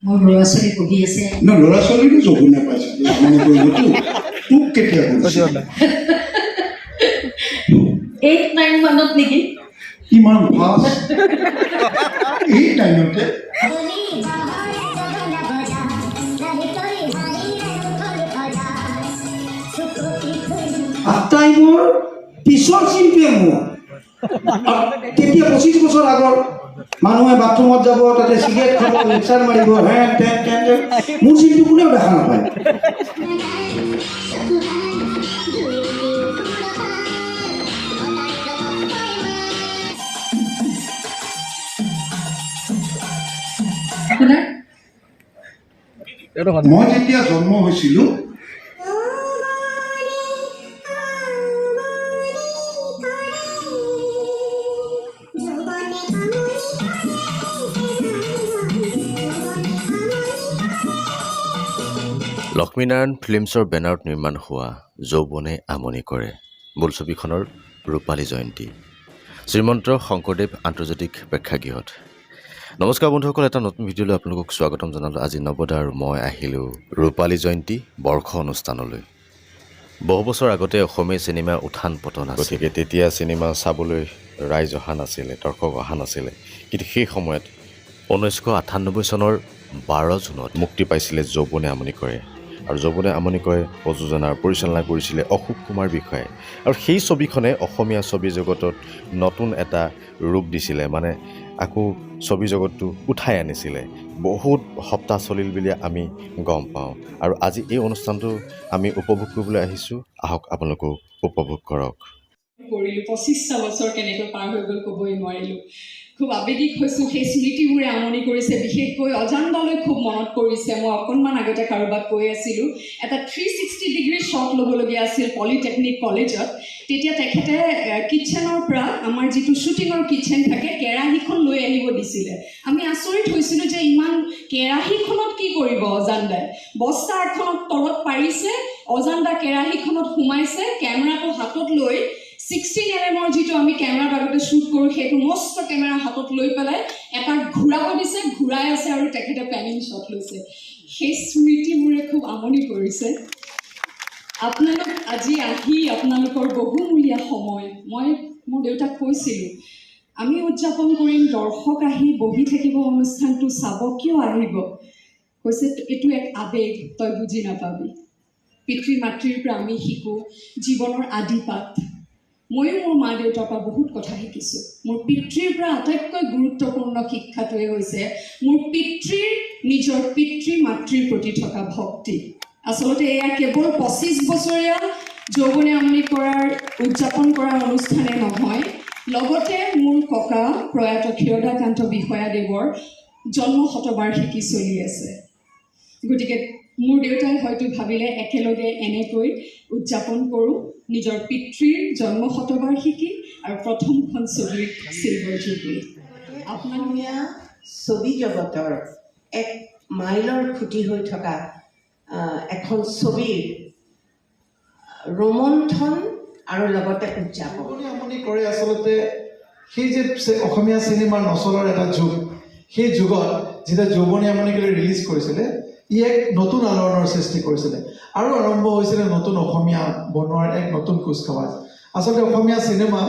মোৰ ল'ৰা ছোৱালী পঢ়ি আছে না ল'ৰা ছোৱালীটো যৌবনে পাইছে আমনি কৰিবতো তোক কেতিয়া কৰিছে 8-9 মানত নেকি ইমান ফাষ্ট এই টাইমতে টাইমৰ পিছৰ চিন্তুৱে মোৰ তেতিয়া 25 বছৰ আগৰ মানুহে বাথৰুমত যাব তাতে চিগাৰেট খাব লেকচাৰ মাৰিব হেন তেন তেন মোৰ চিন্তু কোনেও দেখা নাপায় মই যেতিয়া জন্ম হৈছিলোঁ লক্ষ্মীনাৰায়ণ ফিল্মছৰ বেনাৰত নিৰ্মাণ হোৱা যৌবনে আমনি কৰে বোলছবিখনৰ ৰূপালী জয়ন্তী শ্ৰীমন্ত শংকৰদেৱ আন্তৰ্জাতিক প্ৰেক্ষাগৃহত নমস্কাৰ বন্ধুসকল এটা নতুন ভিডিঅ'লৈ আপোনালোকক স্বাগতম জনালোঁ আজি নৱদা আৰু মই আহিলোঁ ৰূপালী জয়ন্তী বৰ্ষ অনুষ্ঠানলৈ বহু বছৰ আগতে অসমীয়া চিনেমা উত্থান পতন আছিল গতিকে তেতিয়া চিনেমা চাবলৈ ৰাইজ অহা নাছিলে দৰ্শক অহা নাছিলে কিন্তু সেই সময়ত 1998 চনৰ 12 জুনত মুক্তি পাইছিলে যৌবনে আমনি কৰে আৰু যৌবনে আমনি কৰে প্ৰযোজনাৰ পৰিচালনা কৰিছিলে অশোক কুমাৰ বিষয়ে আৰু সেই ছবিখনে অসমীয়া ছবি জগতত নতুন এটা ৰূপ দিছিলে মানে আকৌ ছবি জগতটো উঠাই আনিছিলে বহুত সপ্তাহ চলিল বুলি আমি গম পাওঁ আৰু আজি এই অনুষ্ঠানটো আমি উপভোগ কৰিবলৈ আহিছোঁ আহক আপোনালোকো উপভোগ কৰক কৰিলোঁ 25টা বছৰ কেনেকৈ পাৰ হৈ গ'ল ক'বই নোৱাৰিলোঁ খুব আৱেগিক হৈছোঁ সেই স্মৃতিবোৰে আমনি কৰিছে বিশেষকৈ অজানদালৈ খুব মনত পৰিছে মই অকণমান আগতে কাৰোবাক কৈ আছিলোঁ এটা 360 ডিগ্ৰী শ্বট ল'বলগীয়া আছিল পলিটেকনিক কলেজত তেতিয়া তেখেতে কিটচেনৰ পৰা আমাৰ যিটো শ্বুটিঙৰ কিটচেন থাকে কেৰাহীখন লৈ আহিব দিছিলে আমি আচৰিত হৈছিলোঁ যে ইমান কেৰাহীখনত কি কৰিব অজানদাই বস্তা এখনত তলত পাৰিছে অজানদা কেৰাহীখনত সোমাইছে কেমেৰাটো হাতত লৈ 16mm যিটো আমি কেমেৰাত আগতে শ্বুট কৰোঁ সেইটো মস্ত কেমেৰা হাতত লৈ পেলাই এটা ঘূৰাব দিছে ঘূৰাই আছে আৰু তেখেতে প্লেনিং শ্বট লৈছে সেই স্মৃতিবোৰে খুব আমনি কৰিছে আপোনালোক আজি আহি আপোনালোকৰ বহুমূলীয়া সময় মই মোৰ দেউতাক কৈছিলোঁ আমি উদযাপন কৰিম দৰ্শক আহি বহি থাকিব অনুষ্ঠানটো চাব কিয় আহিব কৈছে এইটো এক আৱেগ তই বুজি নাপাবি পিতৃ মাতৃৰ পৰা আমি শিকোঁ জীৱনৰ আদিপাঠ ময়ো মোৰ মা দেউতাৰ পৰা বহুত কথা শিকিছোঁ মোৰ পিতৃৰ পৰা আটাইতকৈ গুৰুত্বপূৰ্ণ শিক্ষাটোৱে হৈছে মোৰ পিতৃৰ নিজৰ পিতৃ মাতৃৰ প্ৰতি থকা ভক্তি আচলতে এয়া কেৱল 25 বছৰীয়া যৌবনে আমনি কৰাৰ উদযাপন কৰাৰ অনুষ্ঠানে নহয় লগতে মোৰ ককা প্ৰয়াত ক্ষীৰদাকান্ত বিষয়াদেৱৰ জন্ম শতবাৰ্ষিকী চলি আছে গতিকে মোৰ দেউতাই হয়তো ভাবিলে একেলগে এনেকৈ উদযাপন কৰোঁ নিজৰ পিতৃৰ জন্ম শতবাৰ্ষিকী আৰু প্ৰথমখন ছবিৰ চিলভাৰ জুবলি অসমীয়া ছবি জগতৰ এক মাইলৰ খুঁটি হৈ থকা এখন ছবিৰ ৰোমন্থন আৰু লগতে উদযাপন আমনি কৰে আচলতে সেই যে অসমীয়া চিনেমাৰ নচলৰ এটা যুগ সেই যুগত যেতিয়া যৌবনে আমনি কৰি ৰিলিজ কৰিছিলে ই এক নতুন আলোড়নৰ সৃষ্টি কৰিছিলে আৰু আৰম্ভ হৈছিলে নতুন অসমীয়া বনোৱাৰ এক নতুন কুচকাৱাজ আচলতে অসমীয়া চিনেমা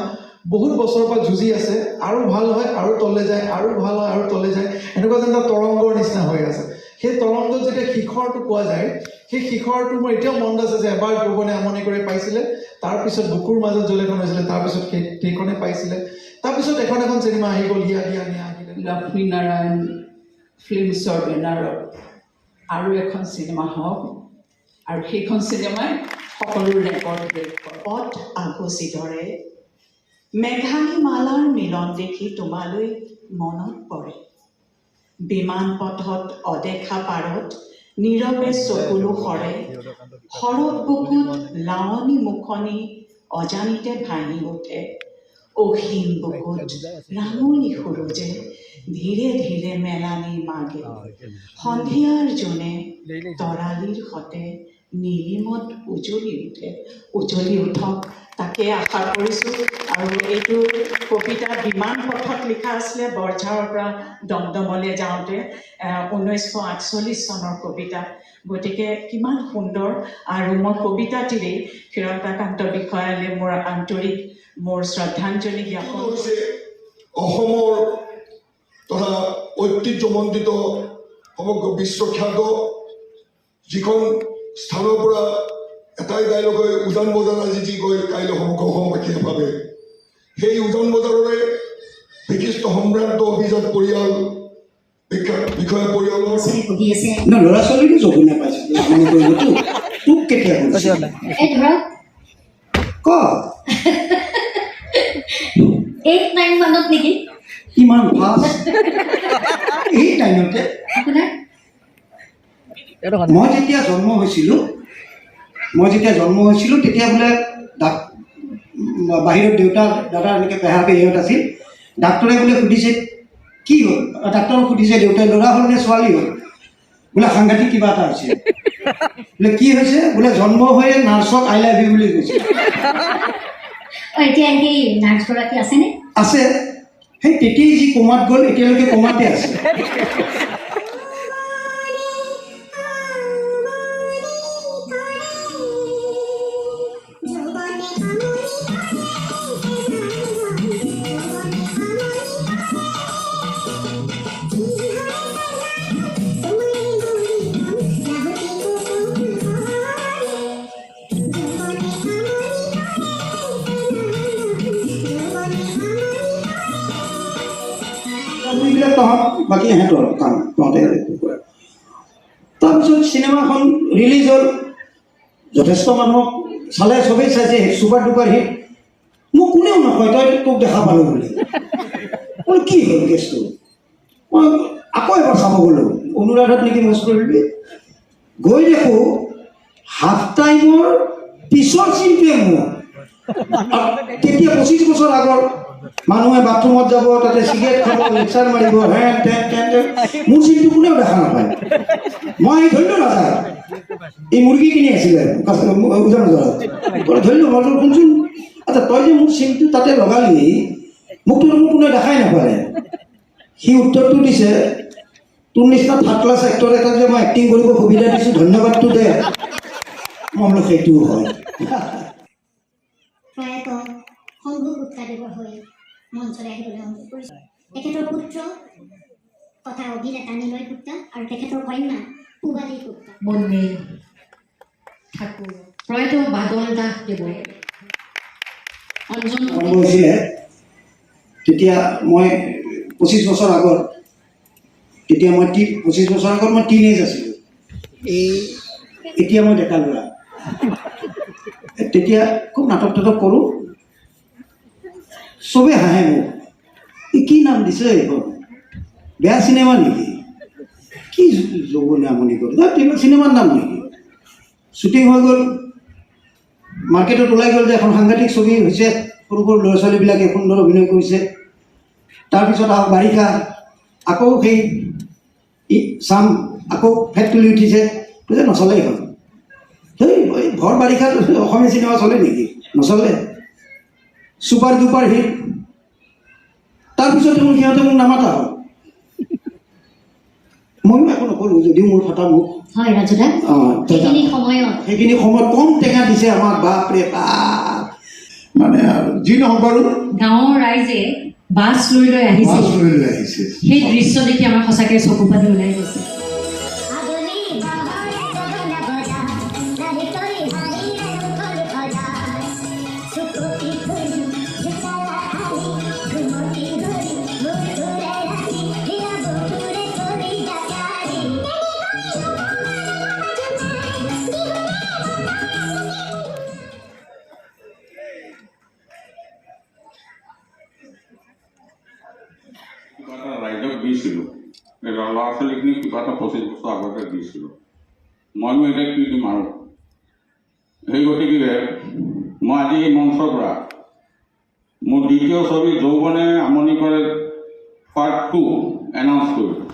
বহুত বছৰৰ পৰা যুঁজি আছে আৰু ভাল হয় আৰু তলে যায় আৰু ভাল হয় আৰু তলে যায় এনেকুৱা যেন এটা তৰংগৰ নিচিনা হৈ আছে সেই তৰংগত যেতিয়া শিখৰটো পোৱা যায় সেই শিখৰটো মোৰ এতিয়াও মনত আছে যে এবাৰ যৌবনে আমনি কৰি পাইছিলে তাৰপিছত বুকুৰ মাজত জলেখন হৈছিলে তাৰপিছত সেইখনে পাইছিলে তাৰপিছত এখন চিনেমা আহি গ'ল হিয়া হিয়া নিয়া আহিলে লক্ষ্মীনাৰায়ণ ফিল্মছৰ বেনাৰত আৰু এখন চিনেমা হওক আৰু সেইখন চিনেমাই সকলো ৰেকৰ্ড ব্ৰেক কৰে পথ আগচি ধৰে মেঘালী মালাৰ মিলন দেখি তোমালৈ মনত পৰে বিমান পথত অদেখা পাৰত নীৰৱে চকুলো সৰে শৰৎ বুকুত লাৱনী মুখনি অজানিতে ভাঙি উঠে অসীম বুকুত ৰাঙলী সুৰুজে ধীৰে ধীৰে মেলানি মাগে সন্ধিয়াৰ জোনে তৰালিৰ সতে নীলিমত উজলি উঠক তাকে আশা কৰিছোঁ। আৰু এইটো কবিতা বিমান পথত লিখা আছিলে বৰঝাৰৰ পৰা দমদমলৈ যাওঁতে 1948 চনৰ কবিতা। গতিকে কিমান সুন্দৰ। আৰু মই কবিতাটিৰেই ক্ষীৰতাকান্ত বিষয়ালৈ মোৰ আন্তৰিক মোৰ শ্ৰদ্ধাঞ্জলি জ্ঞাপন হৈছে অসমৰ তথা ঐতিহ্যমণ্ডিত সমগ্ৰ বিশ্বখ্যাত যিখন স্থানৰ পৰা এটাই ডাইলগ হয় উজান বজাৰ আজি যি গৈ কাইলৈ সমগ্ৰ অসমবাসীয়ে পাবে। সেই উজান বজাৰৰে বিশিষ্ট সম্ভ্ৰান্ত অভিজাত পৰিয়াল বিষয়া পৰিয়ালৰ ছোৱালী পঢ়ি আছে। না ল'ৰা ছোৱালীকো জগো নাপাইছিলোঁ আমনি কৰিবতো তোক কেতিয়া কৰিছে এই ধৰক ক 8-9 মানত নেকি কিমান ফাষ্ট এই টাইমতে আপোনাৰ? মই যেতিয়া জন্ম হৈছিলোঁ তেতিয়া বোলে বাহিৰত দেউতা দাদা এনেকৈ পেহা পেহীহঁত আছিল। ডাক্তৰে বোলে সুধিছে কি হ'ল, ডাক্তৰক সুধিছে দেউতাই ল'ৰা হ'ল নে ছোৱালী হ'ল। বোলে সাংঘাতিক কিবা এটা হৈছে। বোলে কি হৈছে, বোলে জন্ম হৈয়ে নাৰ্ছক আই লাভ ইউ বুলি কৈছে। এতিয়া সেই নাৰ্ছগৰাকী আছেনে? আছে, সেই তেতিয়াই যি কমাত গ'ল এতিয়ালৈকে কমাতে আছে। এইবিলাক তহঁত বাকী সিহঁতৰ কাম তহঁতে কৰে। তাৰপিছত চিনেমাখন ৰিলিজ হ'ল, যথেষ্ট মানুহক চালে, চবেই চাইছে, ছুপাৰ ডুপাৰ হিট। মোক কোনেও নকয় তই তোক দেখা পালোঁ বুলি। মই কি হ'ল কেছটো, মই আকৌ এবাৰ চাব গ'লোঁ অনুৰাধাত নেকি মজ কৰিবি। গৈ দেখোঁ হাফ টাইমৰ পিছৰ চিনটোৱে মোৰ। তেতিয়া 25 বছৰ আগৰ মানুহে বাথৰুমত যাব, তাতে চিগাৰেট খাব, লেকচাৰ মাৰিব, হেন টেন টেন টেন। মোৰ চিনটো কোনেও দেখা নাপায়। মই ধৰিলোঁ ৰাজা এই মুৰ্গী কিনি আছিলে উজান বজাৰত। ধৰিলোঁ মই শুনচোন, আচ্ছা তই যে মোৰ চিনটো তাতে লগালি মোকতো মোক কোনেও দেখাই নাপালে। সি উত্তৰটো দিছে তোৰ নিচিনা থাৰ্ড ক্লাছ এক্টৰ এটা যে মই এক্টিং কৰিব সুবিধা দিছোঁ ধন্যবাদটো দে। মই বোলো সেইটোও হয়। প্ৰয়াত শম্ভু গুপ্তাদেৱৰ হৈ মঞ্চলৈ আহিবলৈ অনুৰোধ কৰিছোঁ। তেখেতৰ পুত্ৰ তথা অভিনেতা নিলয় গুপ্তা আৰু তেখেতৰ কন্যা পূবালী গুপ্তা। বন্দে ঠাকুৰ প্ৰয়াত বাদল দাস দেৱৰ অঞ্জন আৰম্ভ হৈছিলে তেতিয়া মই 25 বছৰ আগত, তেতিয়া মই 25 বছৰ আগত মই টিনেজ আছিলোঁ। এতিয়া মই ডেকা ল'ৰা। তেতিয়া খুব নাটক টাটক কৰোঁ, চবেই হাঁহে মোক, কি নাম দিছে এইখন, বেয়া চিনেমা নেকি, কি যৌৱনে আমনি কৰে, তেনেকুৱা চিনেমাৰ নাম নেকি। শ্বুটিং হৈ গ'ল, মাৰ্কেটত ওলাই গ'ল যে এখন সাংঘাতিক ছবি হৈছে, সৰু সৰু ল'ৰা ছোৱালীবিলাকে সুন্দৰ অভিনয় কৰিছে। তাৰপিছত আৰু বাৰিষা, আকৌ সেই চাম, আকৌ ফেট তুলি উঠিছে, যে নচলেই হ'ল। সেই ভৰ বাৰিষাত অসমীয়া চিনেমা চলে নেকি, নচলে। Super duper hit. তাৰপিছতে মোৰ সিহঁতে মোক নামাতা হ'ল, ময়ো একো নকৰোঁ যদিও মোৰ ফটা মুখ। হয় ৰাজুদা, সেইখিনি সময়ত কম টেঙা দিছে আমাক, বাপৰে বাপ। মানে আৰু যি নহওক বাৰু গাঁৱৰ ৰাইজে বাছ লৈ লৈ আহিছে, সেই দৃশ্য দেখি আমাৰ সঁচাকৈ চকু পানী ওলাই গৈছে। ৰাইজক দিছিলোঁ, ল'ৰা ছোৱালীখিনিক কিবা এটা 25 বছৰ আগতে দিছিলোঁ। মইনো এতিয়া কি দিম আৰু। সেই গতিকে মই আজি এই মঞ্চৰ পৰা মোৰ দ্বিতীয় ছবি যৌৱনে আমনি কৰে পাৰ্ট 2 এনাউন্স কৰিলোঁ।